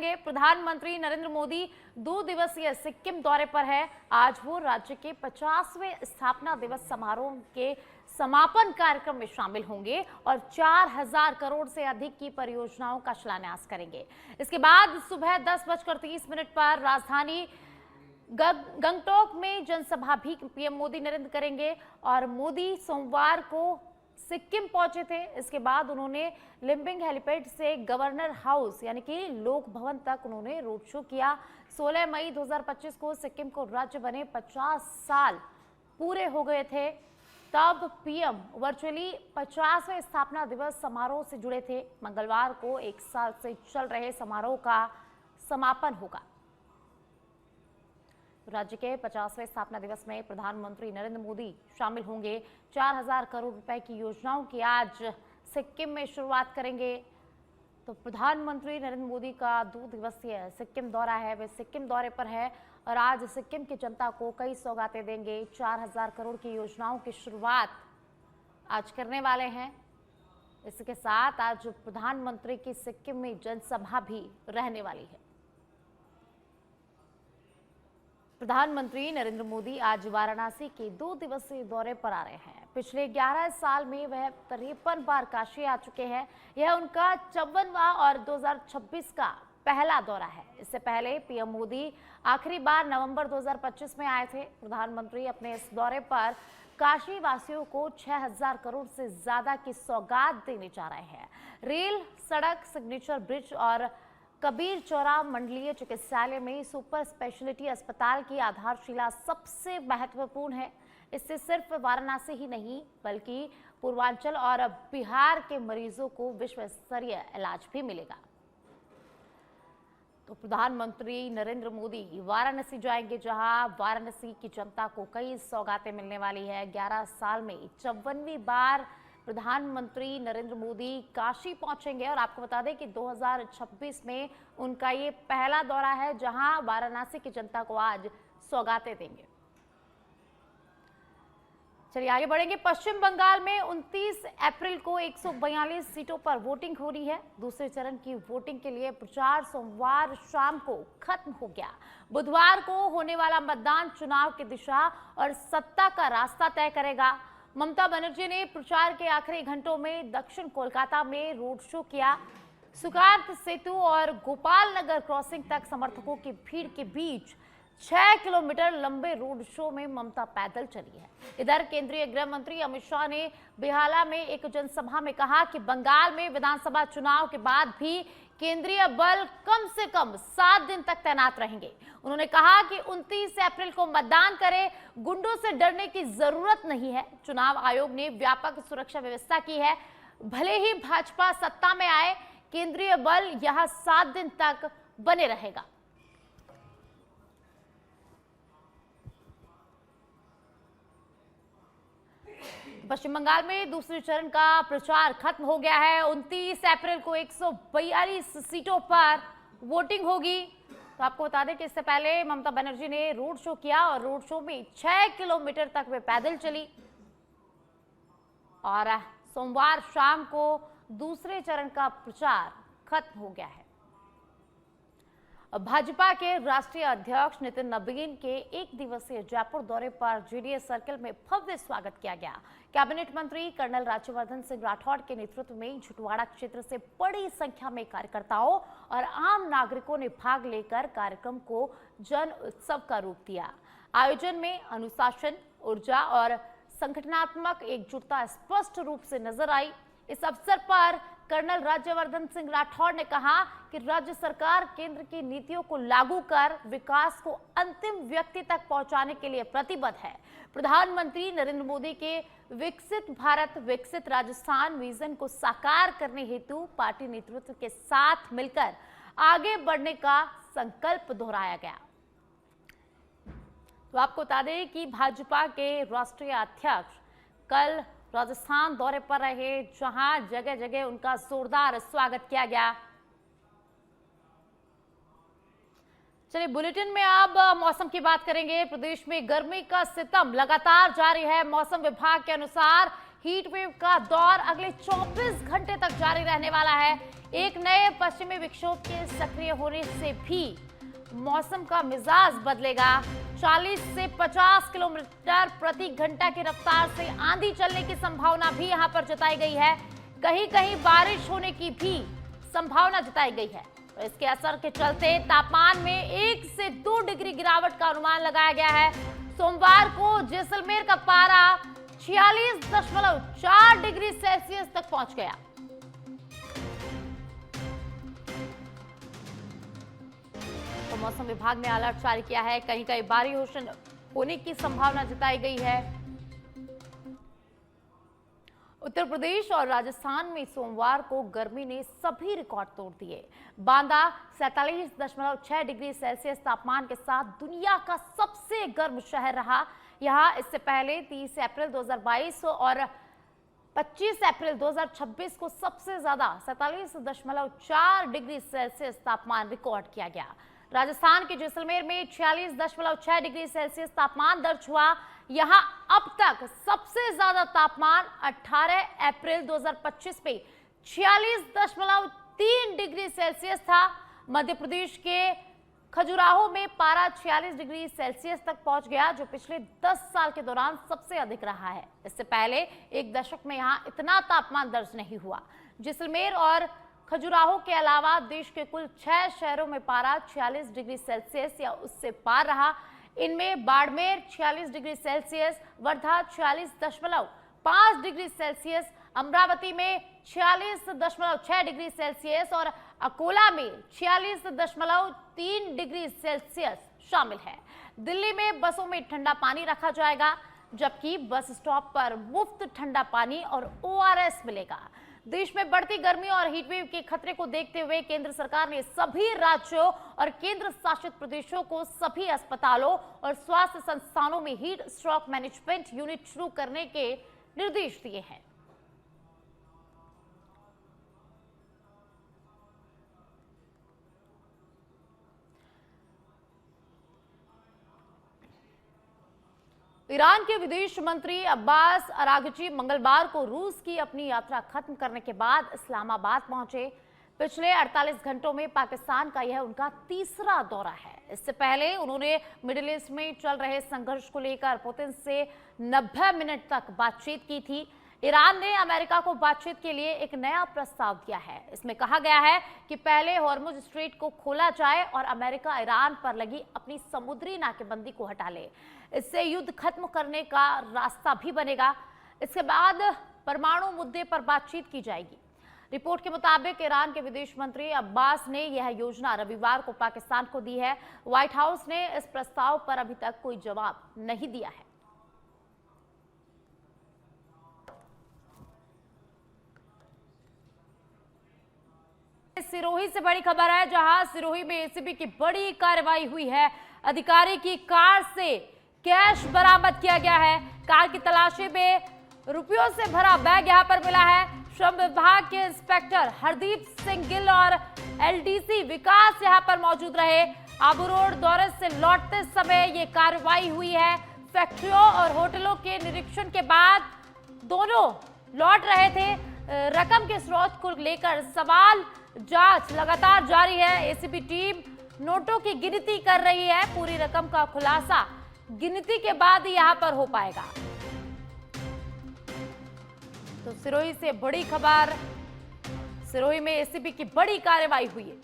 चलिए, प्रधानमंत्री नरेंद्र मोदी 2 दिवसीय सिक्किम दौरे पर है। आज वो राज्य के 50वें स्थापना दिवस समारोह के समापन कार्यक्रम में शामिल होंगे और 4000 करोड़ से अधिक की परियोजनाओं का शिलान्यास करेंगे। इसके बाद सुबह 10:30 पर राजधानी गंगटोक में जनसभा भी पीएम मोदी नरेंद्र करेंगे। और मोदी सोमवार को सिक्किम पहुंचे थे। इसके बाद उन्होंने लिम्बिंग हेलीपैड से गवर्नर हाउस यानी कि लोक भवन तक उन्होंने रोड शो किया। 16 मई 2025 को सिक्किम को राज्य बने 50 साल पूरे हो गए थे। तब पीएम वर्चुअली 50वें स्थापना दिवस समारोह से जुड़े थे। मंगलवार को 1 साल से चल रहे समारोह का समापन होगा। राज्य के 50वें स्थापना दिवस में प्रधानमंत्री नरेंद्र मोदी शामिल होंगे। 4000 करोड़ रुपए की योजनाओं की आज सिक्किम में शुरुआत करेंगे। तो प्रधानमंत्री नरेंद्र मोदी का 2 दिवसीय सिक्किम दौरा है, वे सिक्किम दौरे पर है और आज सिक्किम की जनता को कई सौगातें देंगे। 4000 करोड़ की योजनाओं की शुरुआत आज करने वाले हैं। इसके साथ आज प्रधानमंत्री की सिक्किम में जनसभा भी रहने वाली है। प्रधानमंत्री नरेंद्र मोदी आज वाराणसी के 2 दिवसीय दौरे पर आ रहे हैं। पिछले 11 साल में वह 53 बार काशी आ चुके हैं। यह उनका 54वां और 2026 का पहला दौरा है। इससे पहले पीएम मोदी आखिरी बार नवंबर 2025 में आए थे। प्रधानमंत्री अपने इस दौरे पर काशी वासियों को 6000 करोड़ से ज्यादा की सौगात देने जा रहे हैं। रेल, सड़क, सिग्नेचर ब्रिज और कबीर चौरा मंडलीय चिकित्सालय में सुपर स्पेशलिटी अस्पताल की आधारशिला सबसे महत्वपूर्ण है। इससे सिर्फ वाराणसी ही नहीं बल्कि पूर्वांचल और बिहार के मरीजों को विश्व स्तरीय इलाज भी मिलेगा। तो प्रधानमंत्री नरेंद्र मोदी वाराणसी जाएंगे, जहां वाराणसी की जनता को कई सौगातें मिलने वाली है। 11 साल में 54वीं बार प्रधानमंत्री नरेंद्र मोदी काशी पहुंचेंगे और आपको बता दें कि 2026 में उनका ये पहला दौरा है, जहां वाराणसी की जनता को आज सौगातें देंगे। चलिए आगे बढ़ेंगे। पश्चिम बंगाल में 29 अप्रैल को 142 सीटों पर वोटिंग हो रही है। दूसरे चरण की वोटिंग के लिए प्रचार सोमवार शाम को खत्म हो गया। बुधवार को होने वाला मतदान चुनाव की दिशा और सत्ता का रास्ता तय करेगा। ममता बनर्जी ने प्रचार के आखिरी घंटों में दक्षिण कोलकाता में रोड शो किया। सुकांत सेतु और गोपाल नगर क्रॉसिंग तक समर्थकों की भीड़ के बीच 6 किलोमीटर लंबे रोड शो में ममता पैदल चली है। इधर केंद्रीय गृह मंत्री अमित शाह ने बेहाला में एक जनसभा में कहा कि बंगाल में विधानसभा चुनाव के बाद भी केंद्रीय बल कम से कम 7 दिन तक तैनात रहेंगे। उन्होंने कहा कि 29 अप्रैल को मतदान करें, गुंडों से डरने की जरूरत नहीं है। चुनाव आयोग ने व्यापक सुरक्षा व्यवस्था की है। भले ही भाजपा सत्ता में आए, केंद्रीय बल यहां 7 दिन तक बने रहेगा। पश्चिम बंगाल में दूसरे चरण का प्रचार खत्म हो गया है। 29 अप्रैल को 142 सीटों पर वोटिंग होगी। तो आपको बता दें कि इससे पहले ममता बनर्जी ने रोड शो किया और रोड शो में 6 किलोमीटर तक वे पैदल चली और सोमवार शाम को दूसरे चरण का प्रचार खत्म हो गया है। भाजपा के राष्ट्रीय अध्यक्ष नितिन नबीन के 1 दिवसीय जयपुर दौरे पर जेडीएस सर्किल में भव्य स्वागत किया गया। कैबिनेट मंत्री कर्नल राज्यवर्धन सिंह राठौड़ के नेतृत्व में झुटवाड़ा क्षेत्र से बड़ी संख्या में कार्यकर्ताओं और आम नागरिकों ने भाग लेकर कार्यक्रम को जन उत्सव का रूप दिया। आयोजन में अनुशासन, ऊर्जा और संगठनात्मक एकजुटता स्पष्ट रूप से नजर आई। इस अवसर पर कर्नल राज्यवर्धन सिंह राठौड़ ने कहा कि राज्य सरकार केंद्र की नीतियों को लागू कर विकास को अंतिम व्यक्ति तक पहुंचाने के लिए प्रतिबद्ध है। प्रधानमंत्री नरेंद्र मोदी के विकसित भारत विकसित राजस्थान विजन को साकार करने हेतु पार्टी नेतृत्व के साथ मिलकर आगे बढ़ने का संकल्प दोहराया गया। तो आपको बता दें कि भाजपा के राष्ट्रीय अध्यक्ष कल राजस्थान दौरे पर रहे, जहां जगह जगह उनका जोरदार स्वागत किया गया। चलिए बुलेटिन में अब मौसम की बात करेंगे। प्रदेश में गर्मी का सितम लगातार जारी है। मौसम विभाग के अनुसार हीट वेव का दौर अगले 24 घंटे तक जारी रहने वाला है। एक नए पश्चिमी विक्षोभ के सक्रिय होने से भी मौसम का मिजाज बदलेगा। 40 से 50 किलोमीटर प्रति घंटा की रफ्तार से आंधी चलने की संभावना भी यहां पर जताई गई है। कहीं कहीं बारिश होने की भी संभावना जताई गई है। तो इसके असर के चलते तापमान में 1 से 2 डिग्री गिरावट का अनुमान लगाया गया है। सोमवार को जैसलमेर का पारा 46.4 डिग्री सेल्सियस तक पहुंच गया। तो मौसम विभाग ने अलर्ट जारी किया है। कहीं कहीं बारिश होने की संभावना जताई गई है। उत्तर प्रदेश और राजस्थान में सोमवार को गर्मी ने सभी रिकॉर्ड तोड़ दिए। बांदा 47.6 डिग्री सेल्सियस तापमान के साथ दुनिया का सबसे गर्म शहर रहा। यहां इससे पहले 30 अप्रैल 2022 और 25 अप्रैल 2026 को सबसे ज्यादा 47.4 डिग्री सेल्सियस तापमान रिकॉर्ड किया गया। राजस्थान के जैसलमेर में 46.6 डिग्री सेल्सियस तापमान दर्ज हुआ। यहां अब तक सबसे ज्यादा तापमान 18 अप्रैल 2025 में 46.3 डिग्री सेल्सियस था। मध्य प्रदेश के खजुराहो में पारा 46 डिग्री सेल्सियस तक पहुंच गया, जो पिछले 10 साल के दौरान सबसे अधिक रहा है। इससे पहले एक दशक में यहां इतना तापमान दर्ज नहीं हुआ। जैसलमेर और खजुराहो के अलावा देश के कुल 6 शहरों में पारा 46 डिग्री सेल्सियस या उससे पार रहा। इनमें Barmer 46 degree Celsius, Wardha 46.5 degree Celsius, Amravati में 46.6 डिग्री सेल्सियस और अकोला में 46.3 डिग्री सेल्सियस शामिल है। दिल्ली में बसों में ठंडा पानी रखा जाएगा, जबकि बस स्टॉप पर मुफ्त ठंडा पानी और ORS मिलेगा। देश में बढ़ती गर्मी और हीटवेव के खतरे को देखते हुए केंद्र सरकार ने सभी राज्यों और केंद्र शासित प्रदेशों को सभी अस्पतालों और स्वास्थ्य संस्थानों में हीट स्ट्रोक मैनेजमेंट यूनिट शुरू करने के निर्देश दिए हैं। ईरान के विदेश मंत्री अब्बास अरागची मंगलवार को रूस की अपनी यात्रा खत्म करने के बाद इस्लामाबाद पहुंचे। पिछले 48 घंटों में पाकिस्तान का यह उनका तीसरा दौरा है। इससे पहले उन्होंने मिडिल ईस्ट में चल रहे संघर्ष को लेकर पुतिन से 90 मिनट तक बातचीत की थी। ईरान ने अमेरिका को बातचीत के लिए एक नया प्रस्ताव दिया है। इसमें कहा गया है कि पहले हॉर्मुज स्ट्रेट को खोला जाए और अमेरिका ईरान पर लगी अपनी समुद्री नाकेबंदी को हटा ले। इससे युद्ध खत्म करने का रास्ता भी बनेगा। इसके बाद परमाणु मुद्दे पर बातचीत की जाएगी। रिपोर्ट के मुताबिक ईरान के विदेश मंत्री अब्बास ने यह योजना रविवार को पाकिस्तान को दी है। व्हाइट हाउस ने इस प्रस्ताव पर अभी तक कोई जवाब नहीं दिया है। सिरोही से बड़ी खबर है, जहां सिरोही में एसीबी की बड़ी कार्रवाई हुई है। अधिकारी की कार से कैश बरामद किया गया है। कार की तलाशी में रुपयों से भरा बैग यहां पर मिला है। श्रम विभाग के इंस्पेक्टर हरदीप सिंह गिल और LDC विकास यहां पर मौजूद रहे। आबू रोड दौरे से लौटते समय ये कार्रवाई हुई है। फैक्ट्रियों और होटलों के निरीक्षण के बाद दोनों लौट रहे थे। रकम के स्रोत को लेकर सवाल जांच लगातार जारी है। एसीबी टीम नोटों की गिनती कर रही है। पूरी रकम का खुलासा गिनती के बाद ही यहां पर हो पाएगा। तो सिरोही से बड़ी खबर, सिरोही में एसीबी की बड़ी कार्रवाई हुई है।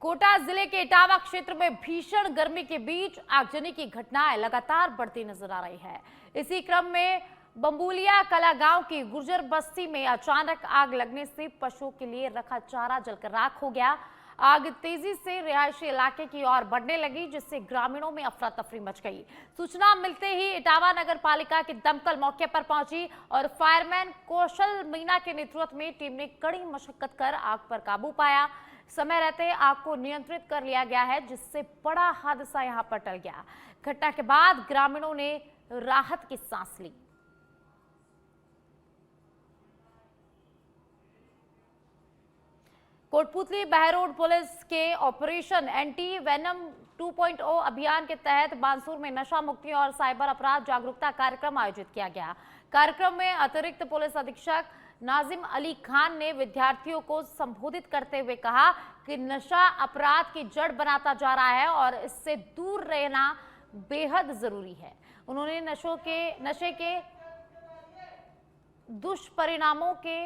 कोटा जिले के इटावा क्षेत्र में भीषण गर्मी के बीच आगजनी की घटनाएं लगातार बढ़ती नजर आ रही है। इसी क्रम में बम्बुलिया कला गांव की गुर्जर बस्ती में अचानक आग लगने से पशुओं के लिए रखा चारा जलकर राख हो गया। आग तेजी से रिहायशी इलाके की ओर बढ़ने लगी, जिससे ग्रामीणों में अफरा तफरी मच गई। सूचना मिलते ही इटावा नगर पालिका की दमकल मौके पर पहुंची और फायरमैन कौशल मीना के नेतृत्व में टीम ने कड़ी मशक्कत कर आग पर काबू पाया। समय रहते आग को नियंत्रित कर लिया गया है, जिससे बड़ा हादसा यहां पर टल गया। घटना के बाद ग्रामीणों ने राहत की सांस ली। कोटपुतली बहरोड पुलिस के ऑपरेशन एंटी वेनम 2.0 अभियान के तहत बांसुर में नशा मुक्ति और साइबर अपराध जागरूकता कार्यक्रम आयोजित किया गया। कार्यक्रम में अतिरिक्त पुलिस अधीक्षक नाजिम अली खान ने विद्यार्थियों को संबोधित करते हुए कहा कि नशा अपराध की जड़ बनाता जा रहा है और इससे दूर रहना बेहद जरूरी है। उन्होंने नशे के दुष्परिणामों के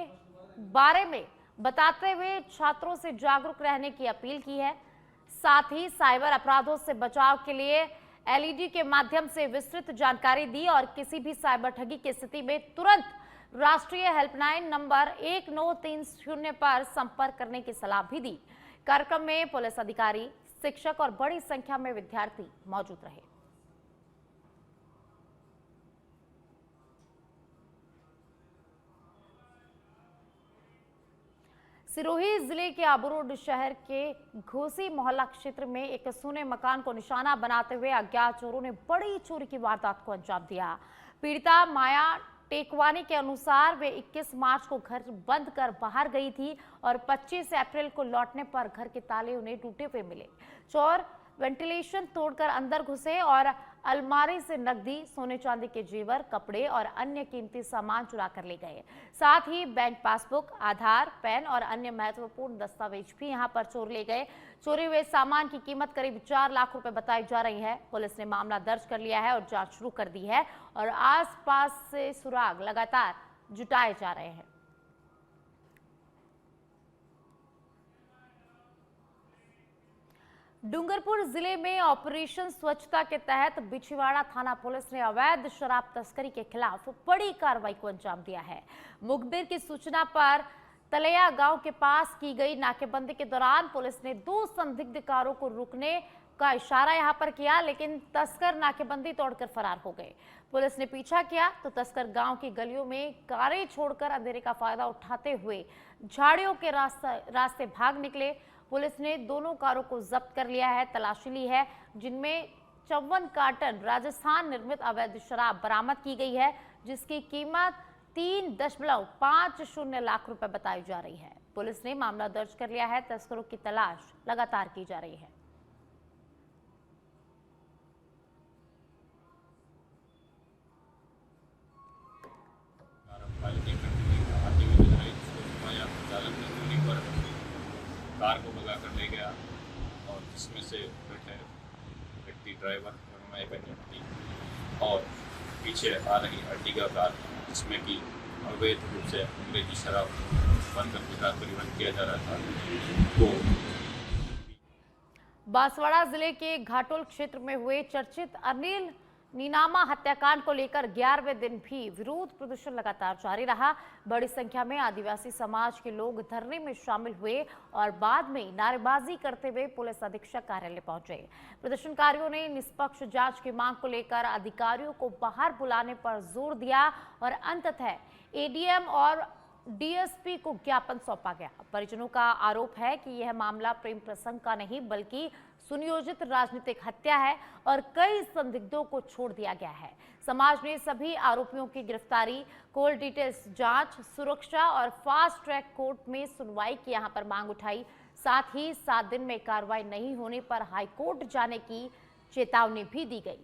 बारे में बताते हुए छात्रों से जागरूक रहने की अपील की है। साथ ही साइबर अपराधों से बचाव के लिए एलईडी के माध्यम से विस्तृत जानकारी दी और किसी भी साइबर ठगी की स्थिति में तुरंत राष्ट्रीय हेल्पलाइन नंबर 1930 पर संपर्क करने की सलाह भी दी। कार्यक्रम में पुलिस अधिकारी, शिक्षक और बड़ी संख्या में विद्यार्थी मौजूद रहे। सिरोही जिले के आबूरोड शहर के घोसी मोहल्ला क्षेत्र में एक सूने मकान को निशाना बनाते हुए अज्ञात चोरों ने बड़ी चोरी की वारदात को अंजाम दिया। पीड़िता माया टेकवानी के अनुसार वे 21 मार्च को घर बंद कर बाहर गई थी और 25 अप्रैल को लौटने पर घर के ताले उन्हें टूटे हुए मिले। चोर वेंटिलेशन तोड़कर अंदर घुसे और अलमारी से नकदी, सोने चांदी के जेवर, कपड़े और अन्य कीमती सामान चुरा कर ले गए। साथ ही बैंक पासबुक, आधार, पैन और अन्य महत्वपूर्ण दस्तावेज भी यहां पर चोर ले गए। चोरी हुए सामान की कीमत करीब 4 लाख रुपए बताई जा रही है। पुलिस ने मामला दर्ज कर लिया है और जांच शुरू कर दी है और आसपास से सुराग लगातार जुटाए जा रहे हैं। डूंगरपुर जिले में ऑपरेशन स्वच्छता के तहत बिछवाड़ा थाना पुलिस ने अवैध शराब तस्करी के खिलाफ बड़ी कार्रवाई को अंजाम दिया है। मुखबिर की सूचना पर तलैया गांव के पास की गई नाकेबंदी के दौरान पुलिस ने 2 संदिग्ध कारों को रुकने का इशारा यहां पर किया, लेकिन तस्कर नाकेबंदी तोड़कर फरार हो गए। पुलिस ने पीछा किया तो तस्कर गांव की गलियों में कारें छोड़कर अंधेरे का फायदा उठाते हुए झाड़ियों के रास्ते भाग निकले। पुलिस ने दोनों कारों को जब्त कर लिया है, तलाशी ली है, जिनमें 54 कार्टन राजस्थान निर्मित अवैध शराब बरामद की गई है, जिसकी कीमत 3.50 लाख रुपए बताई जा रही है। पुलिस ने मामला दर्ज कर लिया है। तस्करों की तलाश लगातार की जा रही है। कार को भगा कर ले गया और जिसमें से बैठे व्यक्ति ड्राइवर और मैं थी और पीछे आ रही अर्टिगा कार जिसमें कि अवैध रूप से अंग्रेजी शराब बनकर के कार परिवहन किया जा रहा था। तो बांसवाड़ा जिले के घाटोल क्षेत्र में हुए चर्चित अनिल नीनामा हत्याकांड को लेकर 11वें दिन भी विरोध प्रदर्शन लगातार जारी रहा। बड़ी संख्या में आदिवासी समाज के लोग धरने में शामिल हुए और बाद में नारेबाजी करते हुए पुलिस अधीक्षक कार्यालय पहुंचे। प्रदर्शनकारियों ने निष्पक्ष जांच की मांग को लेकर अधिकारियों को बाहर बुलाने पर जोर दिया और अंततः एडीएम और डीएसपी को ज्ञापन सौंपा गया। परिजनों का आरोप है कि यह मामला प्रेम प्रसंग का नहीं बल्कि सुनियोजित राजनीतिक हत्या है और कई संदिग्धों को छोड़ दिया गया है। समाज ने सभी आरोपियों की गिरफ्तारी, कॉल डिटेल्स जांच, सुरक्षा और फास्ट ट्रैक कोर्ट में सुनवाई की यहां पर मांग उठाई। साथ ही 7 दिन में कार्रवाई नहीं होने पर हाईकोर्ट जाने की चेतावनी भी दी गई।